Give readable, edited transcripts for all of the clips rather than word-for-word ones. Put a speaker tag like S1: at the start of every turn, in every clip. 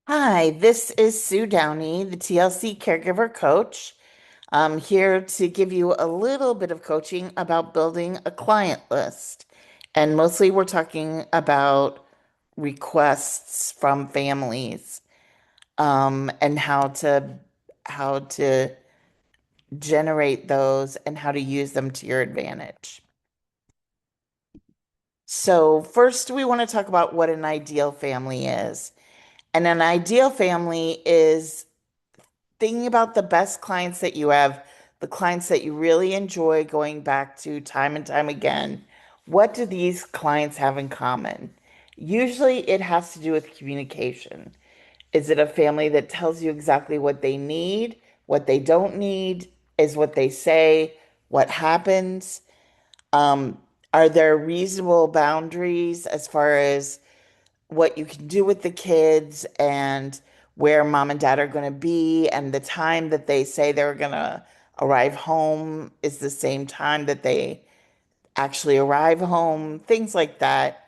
S1: Hi, this is Sue Downey, the TLC Caregiver Coach. I'm here to give you a little bit of coaching about building a client list. And mostly we're talking about requests from families, and how to generate those and how to use them to your advantage. So first we want to talk about what an ideal family is. And an ideal family is thinking about the best clients that you have, the clients that you really enjoy going back to time and time again. What do these clients have in common? Usually it has to do with communication. Is it a family that tells you exactly what they need, what they don't need, is what they say, what happens? Um, are there reasonable boundaries as far as what you can do with the kids and where mom and dad are going to be, and the time that they say they're going to arrive home is the same time that they actually arrive home, things like that.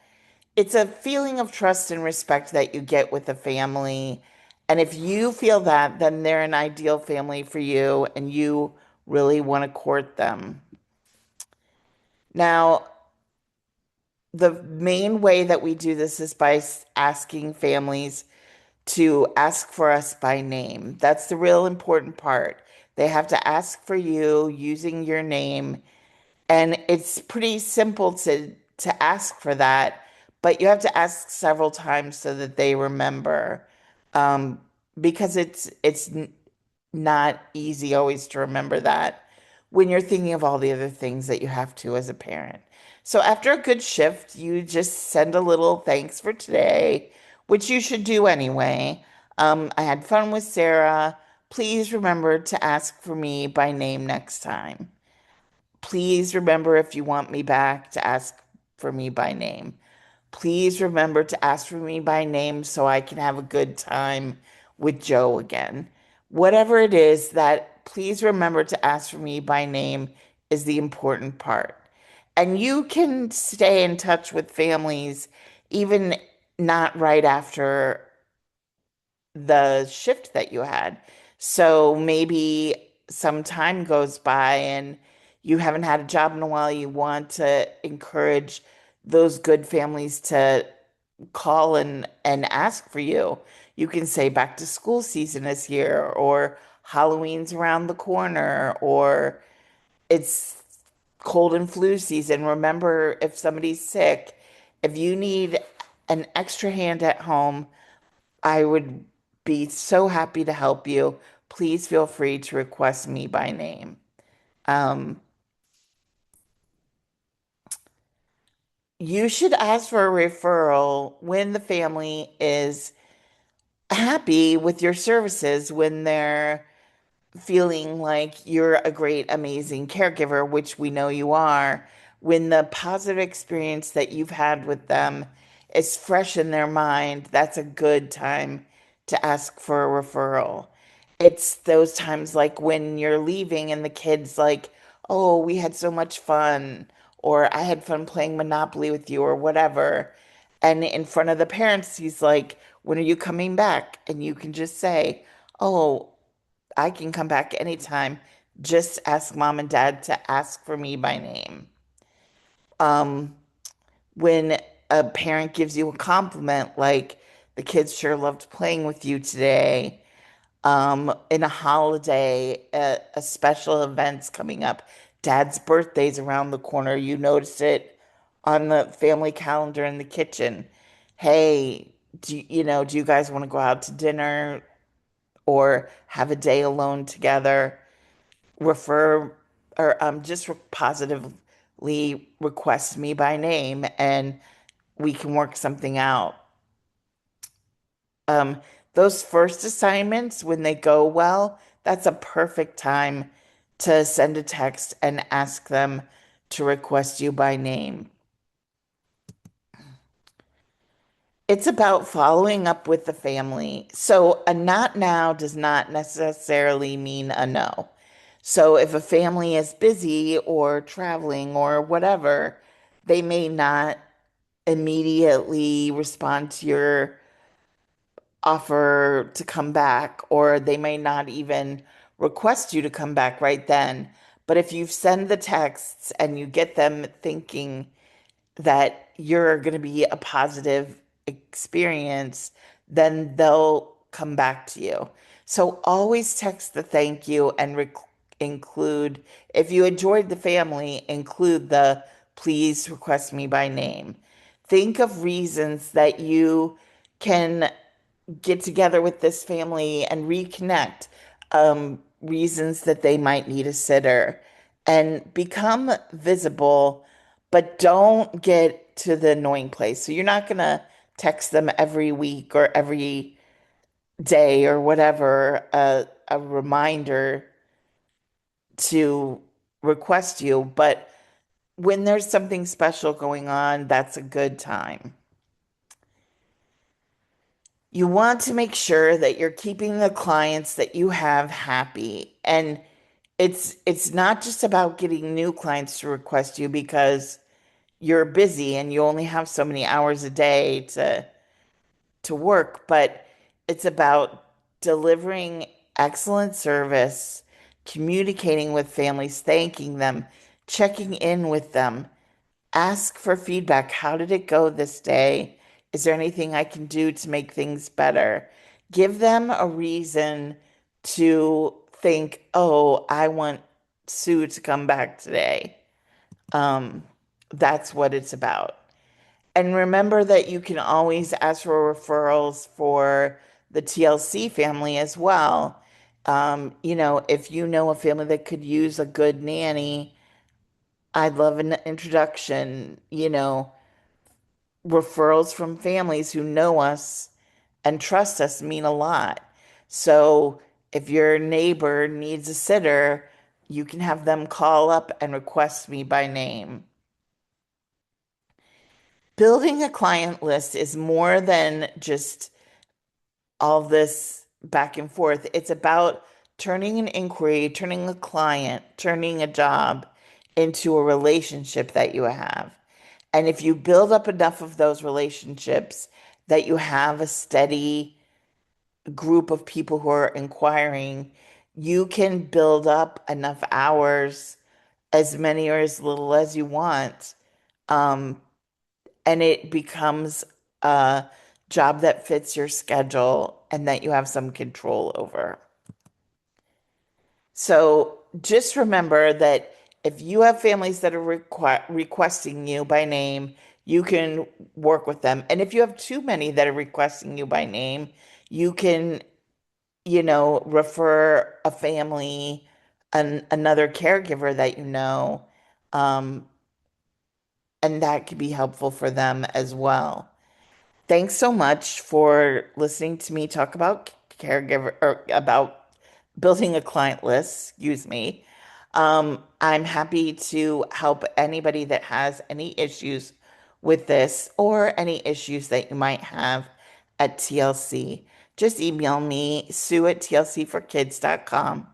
S1: It's a feeling of trust and respect that you get with a family. And if you feel that, then they're an ideal family for you and you really want to court them. Now, the main way that we do this is by asking families to ask for us by name. That's the real important part. They have to ask for you using your name, and it's pretty simple to ask for that, but you have to ask several times so that they remember. Um, because it's not easy always to remember that when you're thinking of all the other things that you have to as a parent. So after a good shift, you just send a little thanks for today, which you should do anyway. I had fun with Sarah. Please remember to ask for me by name next time. Please remember if you want me back to ask for me by name. Please remember to ask for me by name so I can have a good time with Joe again. Whatever it is, that please remember to ask for me by name is the important part. And you can stay in touch with families even not right after the shift that you had. So maybe some time goes by and you haven't had a job in a while. You want to encourage those good families to call and ask for you. You can say back to school season is here, or Halloween's around the corner, or it's cold and flu season. Remember, if somebody's sick, if you need an extra hand at home, I would be so happy to help you. Please feel free to request me by name. Um, you should ask for a referral when the family is happy with your services, when they're feeling like you're a great, amazing caregiver, which we know you are, when the positive experience that you've had with them is fresh in their mind, that's a good time to ask for a referral. It's those times like when you're leaving and the kid's like, oh, we had so much fun, or I had fun playing Monopoly with you, or whatever. And in front of the parents, he's like, when are you coming back? And you can just say, oh, I can come back anytime. Just ask mom and dad to ask for me by name. Um, when a parent gives you a compliment, like the kids sure loved playing with you today, in a holiday, a special event's coming up, dad's birthday's around the corner, you notice it on the family calendar in the kitchen. Hey, do you guys want to go out to dinner or have a day alone together? Refer or just positively request me by name and we can work something out. Um, those first assignments, when they go well, that's a perfect time to send a text and ask them to request you by name. It's about following up with the family. So a not now does not necessarily mean a no. So if a family is busy or traveling or whatever, they may not immediately respond to your offer to come back, or they may not even request you to come back right then. But if you send the texts and you get them thinking that you're going to be a positive experience, then they'll come back to you. So always text the thank you and include, if you enjoyed the family, include the please request me by name. Think of reasons that you can get together with this family and reconnect, reasons that they might need a sitter, and become visible, but don't get to the annoying place. So you're not going to text them every week or every day or whatever, a reminder to request you. But when there's something special going on, that's a good time. You want to make sure that you're keeping the clients that you have happy. And it's not just about getting new clients to request you because you're busy and you only have so many hours a day to work, but it's about delivering excellent service, communicating with families, thanking them, checking in with them. Ask for feedback. How did it go this day? Is there anything I can do to make things better? Give them a reason to think, oh, I want Sue to come back today. Um, that's what it's about. And remember that you can always ask for referrals for the TLC family as well. If you know a family that could use a good nanny, I'd love an introduction. Referrals from families who know us and trust us mean a lot. So if your neighbor needs a sitter, you can have them call up and request me by name. Building a client list is more than just all this back and forth. It's about turning an inquiry, turning a client, turning a job into a relationship that you have. And if you build up enough of those relationships that you have a steady group of people who are inquiring, you can build up enough hours, as many or as little as you want, um, and it becomes a job that fits your schedule and that you have some control over. So just remember that if you have families that are requesting you by name, you can work with them. And if you have too many that are requesting you by name, you can, refer a family, another caregiver that you know, um, and that could be helpful for them as well. Thanks so much for listening to me talk about caregiver or about building a client list, excuse me. I'm happy to help anybody that has any issues with this or any issues that you might have at TLC. Just email me, Sue at tlcforkids.com,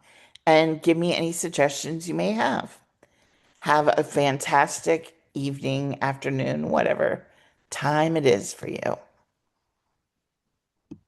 S1: and give me any suggestions you may have. Have a fantastic evening, afternoon, whatever time it is for you.